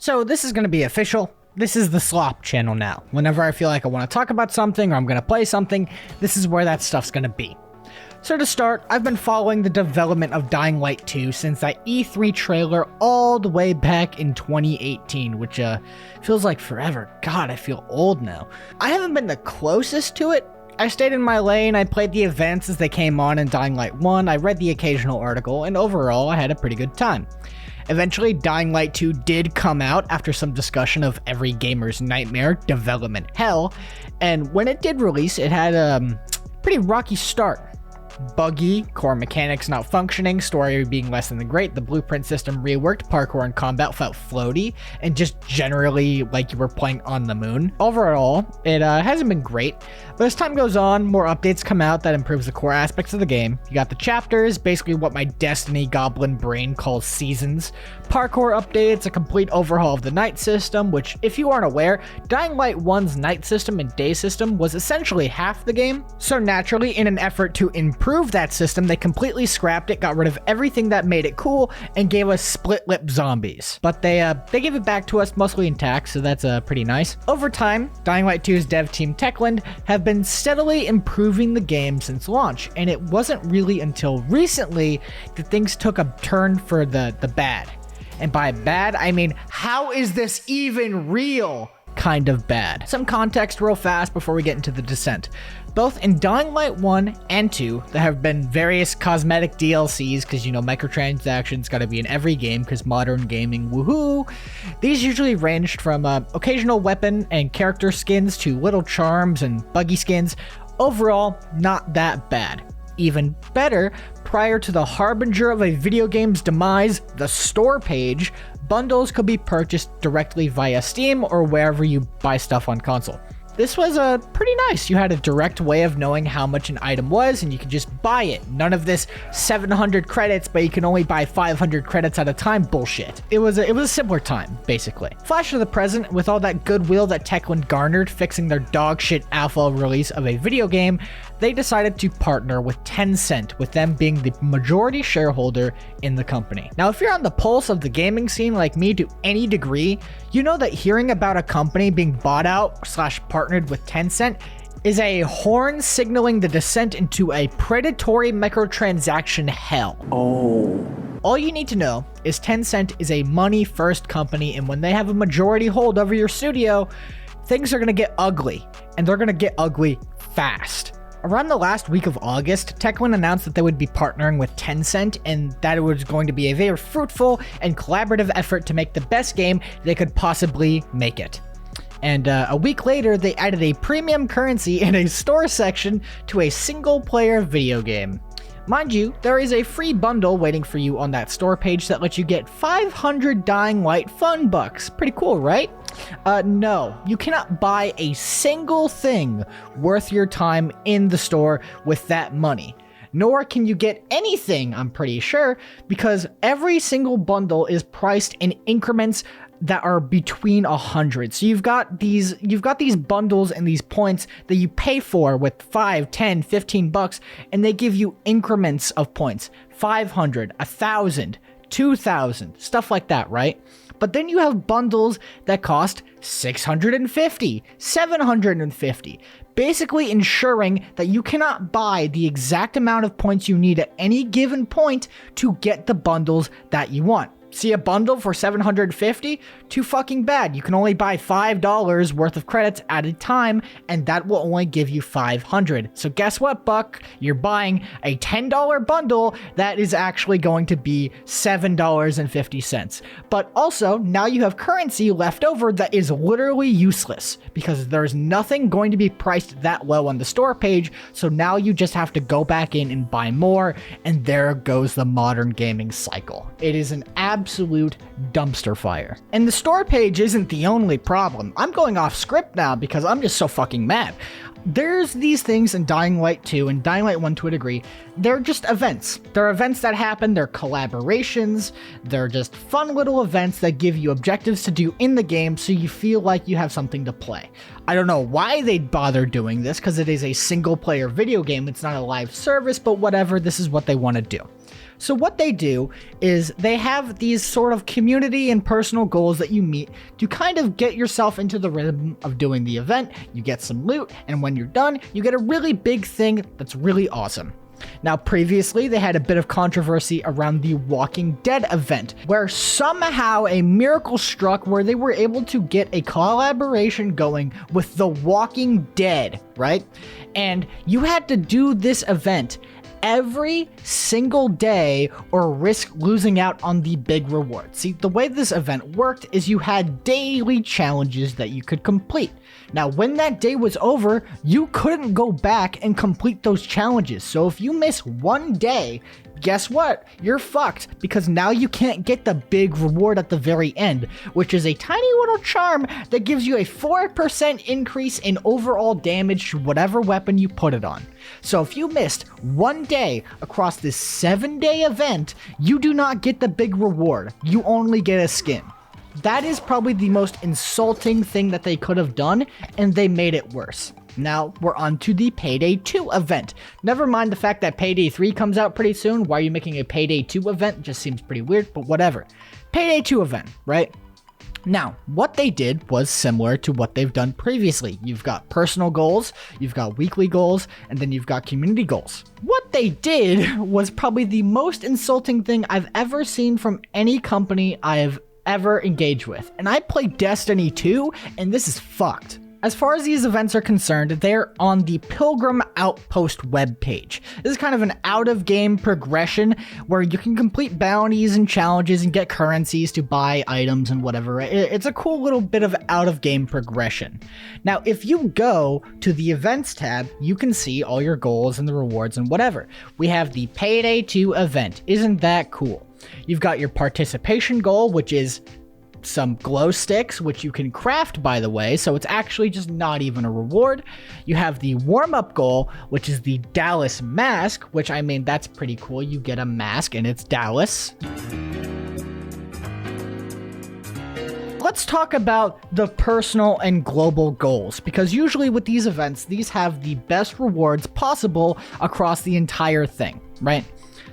So this is going to be official. This is the slop channel now. Whenever I feel like I want to talk about something or I'm going to play something, this is where that stuff's going to be. So to start, I've been following the development of Dying Light 2 since that E3 trailer all the way back in 2018, which feels like forever. God, I feel old now. I haven't been the closest to it. I stayed in my lane, I played the events as they came on in Dying Light 1, I read the occasional article, and overall I had a pretty good time. Eventually, Dying Light 2 did come out after some discussion of every gamer's nightmare, development hell, and when it did release, it had a pretty rocky start. Buggy, core mechanics not functioning, story being less than great, the blueprint system reworked, parkour and combat felt floaty, and just generally like you were playing on the moon. Overall, it hasn't been great, but as time goes on, more updates come out that improves the core aspects of the game. You got the chapters, basically what my Destiny goblin brain calls seasons, parkour updates, a complete overhaul of the night system, which if you aren't aware, Dying Light 1's night system and day system was essentially half the game, so naturally in an effort to improve that system, they completely scrapped it, got rid of everything that made it cool, and gave us split-lip zombies. But they gave it back to us mostly intact, so that's pretty nice. Over time, Dying Light 2's dev team Techland have been steadily improving the game since launch, and it wasn't really until recently that things took a turn for the bad. And by bad, I mean, how is this even real? Kind of bad. Some context real fast before we get into the descent. Both in Dying Light 1 and 2, there have been various cosmetic DLCs, because, you know, microtransactions gotta be in every game, because modern gaming, woohoo! These usually ranged from occasional weapon and character skins to little charms and buggy skins. Overall, not that bad. Even better, prior to the harbinger of a video game's demise, the store page, bundles could be purchased directly via Steam or wherever you buy stuff on console. This was pretty nice. You had a direct way of knowing how much an item was, and you could just buy it. None of this 700 credits, but you can only buy 500 credits at a time bullshit. It was a simpler time, basically. Flash to the present, with all that goodwill that Techland garnered fixing their dogshit alpha release of a video game, they decided to partner with Tencent, with them being the majority shareholder in the company. Now, if you're on the pulse of the gaming scene like me to any degree, you know that hearing about a company being bought out / partnered with Tencent is a horn signaling the descent into a predatory microtransaction hell. Oh. All you need to know is Tencent is a money-first company, and when they have a majority hold over your studio, things are going to get ugly, and they're going to get ugly fast. Around the last week of August, Techland announced that they would be partnering with Tencent and that it was going to be a very fruitful and collaborative effort to make the best game they could possibly make it. And a week later, they added a premium currency in a store section to a single-player video game. Mind you, there is a free bundle waiting for you on that store page that lets you get 500 Dying Light fun bucks. Pretty cool, right? No, you cannot buy a single thing worth your time in the store with that money. Nor can you get anything, I'm pretty sure, because every single bundle is priced in increments that are between 100. So you've got these bundles and these points that you pay for with 5, 10, 15 bucks, and they give you increments of points. 500, 1,000, 2,000, stuff like that, right? But then you have bundles that cost 650, 750, basically ensuring that you cannot buy the exact amount of points you need at any given point to get the bundles that you want. See a bundle for 750? Too fucking bad. You can only buy $5 worth of credits at a time, and that will only give you 500. So guess what, Buck? You're buying a $10 bundle that is actually going to be $7.50. But also, now you have currency left over that is literally useless, because there's nothing going to be priced that low on the store page, so now you just have to go back in and buy more, and there goes the modern gaming cycle. It is an absolute dumpster fire. And the store page isn't the only problem. I'm going off script now because I'm just so fucking mad. There's these things in Dying Light 2 and Dying Light 1 to a degree. They're just events. They're events that happen, they're collaborations, they're just fun little events that give you objectives to do in the game so you feel like you have something to play. I don't know why they'd bother doing this because it is a single player video game, it's not a live service, but whatever, this is what they want to do. So what they do is they have these sort of community and personal goals that you meet to kind of get yourself into the rhythm of doing the event. You get some loot, and when you're done, you get a really big thing that's really awesome. Now, previously, they had a bit of controversy around the Walking Dead event, where somehow a miracle struck where they were able to get a collaboration going with The Walking Dead, right? And you had to do this event every single day or risk losing out on the big reward. See, the way this event worked is you had daily challenges that you could complete. Now, when that day was over, you couldn't go back and complete those challenges. So if you miss one day, guess what? You're fucked, because now you can't get the big reward at the very end, which is a tiny little charm that gives you a 4% increase in overall damage to whatever weapon you put it on. So if you missed one day across this 7-day event, you do not get the big reward. You only get a skin. That is probably the most insulting thing that they could have done, and they made it worse. Now, we're on to the Payday 2 event. Never mind the fact that Payday 3 comes out pretty soon. Why are you making a Payday 2 event? Just seems pretty weird, but whatever. Payday 2 event, right? Now, what they did was similar to what they've done previously. You've got personal goals, you've got weekly goals, and then you've got community goals. What they did was probably the most insulting thing I've ever seen from any company I have ever engaged with. And I play Destiny 2, and this is fucked. As far as these events are concerned, they're on the Pilgrim Outpost webpage. This is kind of an out-of-game progression where you can complete bounties and challenges and get currencies to buy items and whatever. It's a cool little bit of out-of-game progression. Now, if you go to the Events tab, you can see all your goals and the rewards and whatever. We have the Payday 2 event. Isn't that cool? You've got your participation goal, which is some glow sticks, which you can craft, by the way, so it's actually just not even a reward. You have the warm-up goal, which is the Dallas mask, which, I mean, that's pretty cool. You get a mask and it's Dallas. Let's talk about the personal and global goals, because usually with these events, these have the best rewards possible across the entire thing, right?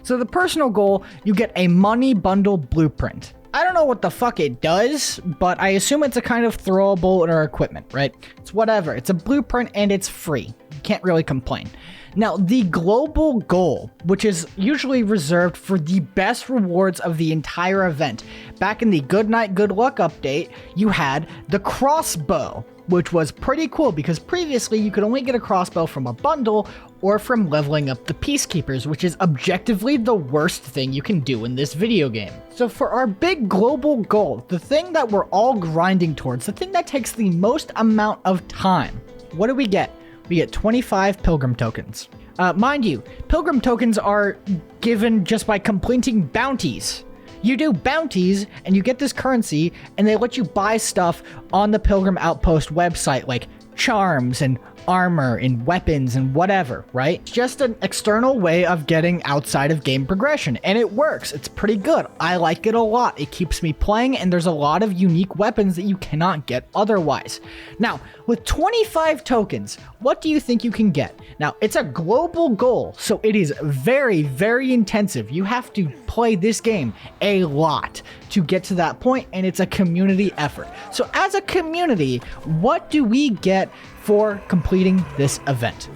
So the personal goal, you get a money bundle blueprint. I don't know what the fuck it does, but I assume it's a kind of throwable or equipment, right? It's whatever. It's a blueprint and it's free. You can't really complain. Now, the global goal, which is usually reserved for the best rewards of the entire event. Back in the Good Night, Good Luck update, you had the crossbow, which was pretty cool because previously you could only get a crossbow from a bundle or from leveling up the Peacekeepers, which is objectively the worst thing you can do in this video game. So for our big global goal, the thing that we're all grinding towards, the thing that takes the most amount of time, what do we get? We get 25 Pilgrim tokens. Mind you, Pilgrim tokens are given just by completing bounties. You do bounties and you get this currency and they let you buy stuff on the Pilgrim Outpost website, like charms and armor and weapons and whatever, right? It's just an external way of getting outside of game progression, and it works. It's pretty good. I like it a lot. It keeps me playing, and there's a lot of unique weapons that you cannot get otherwise. Now, with 25 tokens, what do you think you can get? Now, it's a global goal, so it is very, very intensive. You have to play this game a lot to get to that point, and it's a community effort. So as a community, what do we get for completing this event?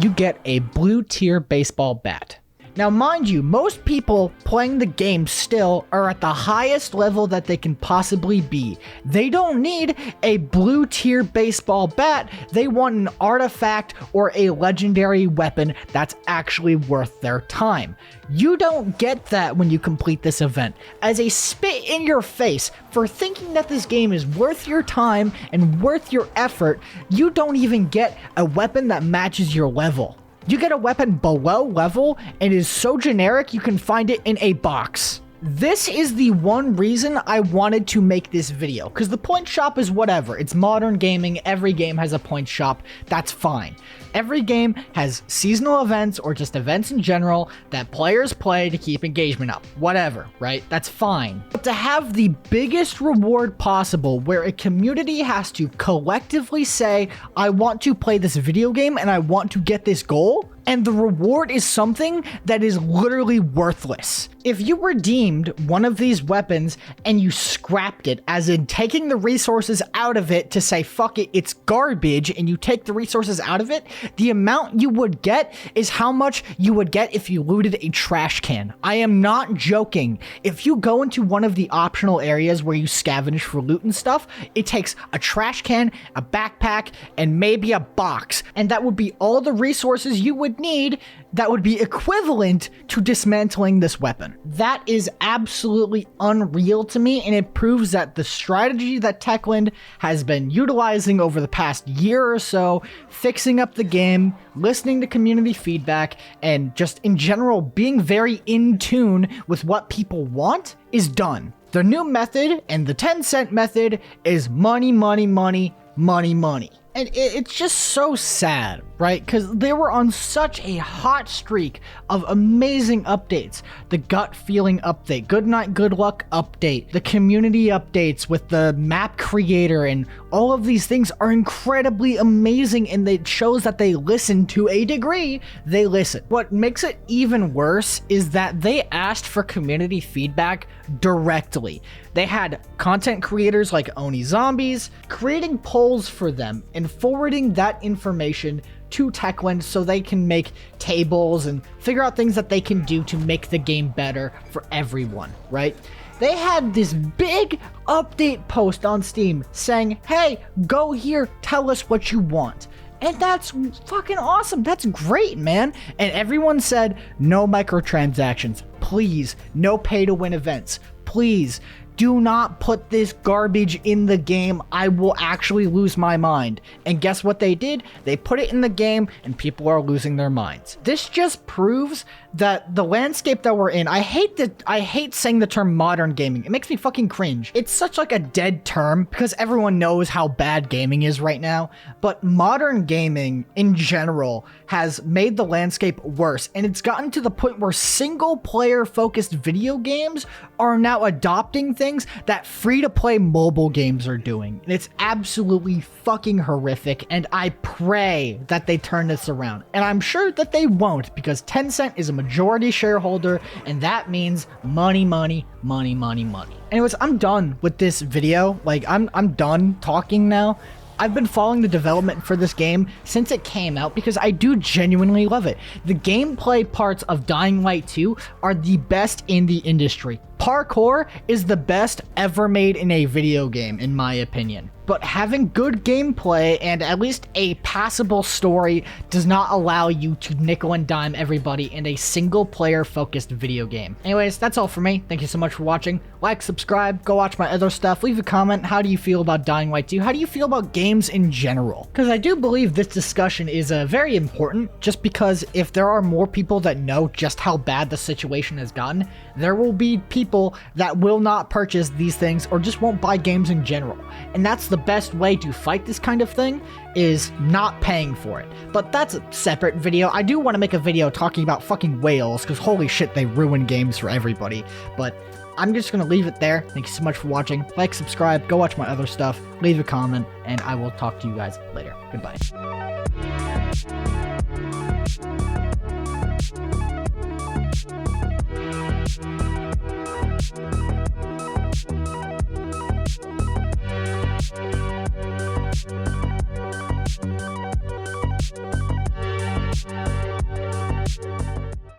You get a blue tier baseball bat. Now, mind you, most people playing the game still are at the highest level that they can possibly be. They don't need a blue tier baseball bat. They want an artifact or a legendary weapon that's actually worth their time. You don't get that when you complete this event. As a spit in your face for thinking that this game is worth your time and worth your effort, you don't even get a weapon that matches your level. You get a weapon below level and is so generic you can find it in a box. This is the one reason I wanted to make this video, because the point shop is whatever. It's modern gaming. Every game has a point shop. That's fine. Every game has seasonal events or just events in general that players play to keep engagement up. Whatever, right? That's fine. But to have the biggest reward possible where a community has to collectively say, I want to play this video game and I want to get this goal, and the reward is something that is literally worthless. If you redeemed one of these weapons and you scrapped it, as in taking the resources out of it to say, fuck it, it's garbage, and you take the resources out of it, the amount you would get is how much you would get if you looted a trash can. I am not joking. If you go into one of the optional areas where you scavenge for loot and stuff, it takes a trash can, a backpack, and maybe a box, and that would be all the resources you would need that would be equivalent to dismantling this weapon. That is absolutely unreal to me, and it proves that the strategy that Techland has been utilizing over the past year or so, fixing up the game, listening to community feedback, and just in general being very in tune with what people want, is done. The new method and the Tencent method is money, money, money, money, money. And it's just so sad, right? Because they were on such a hot streak of amazing updates. The gut feeling update, good night, good luck update, the community updates with the map creator, and all of these things are incredibly amazing, and it shows that they listen to a degree. They listen. What makes it even worse is that they asked for community feedback directly. They had content creators like Oni Zombies creating polls for them and forwarding that information to Techland so they can make tables and figure out things that they can do to make the game better for everyone, right? They had this big update post on Steam saying, hey, go here, tell us what you want. And that's fucking awesome. That's great, man. And everyone said, no microtransactions. Please, no pay-to-win events. Please, do not put this garbage in the game. I will actually lose my mind. And guess what they did? They put it in the game, and people are losing their minds. This just proves that the landscape that we're in, I hate saying the term modern gaming. It makes me fucking cringe. It's such like a dead term because everyone knows how bad gaming is right now. But modern gaming in general has made the landscape worse, and it's gotten to the point where single player focused video games are now adopting things that free-to-play mobile games are doing. And it's absolutely fucking horrific, and I pray that they turn this around. And I'm sure that they won't, because Tencent is a majority shareholder, and that means money, money, money, money, money. Anyways, I'm done with this video. Like, I'm done talking now. I've been following the development for this game since it came out because I do genuinely love it. The gameplay parts of Dying Light 2 are the best in the industry. Parkour is the best ever made in a video game, in my opinion. But having good gameplay and at least a passable story does not allow you to nickel and dime everybody in a single player focused video game. Anyways, that's all for me. Thank you so much for watching. Like, subscribe, go watch my other stuff. Leave a comment. How do you feel about Dying Light 2? How do you feel about games in general? Because I do believe this discussion is very important, just because if there are more people that know just how bad the situation has gotten, there will be people that will not purchase these things or just won't buy games in general. And that's the best way to fight this kind of thing, is not paying for it. But that's a separate video. I do want to make a video talking about fucking whales, because holy shit, they ruin games for everybody. But I'm just going to leave it there. Thank you so much for watching. Like, subscribe, go watch my other stuff, leave a comment, and I will talk to you guys later. Goodbye.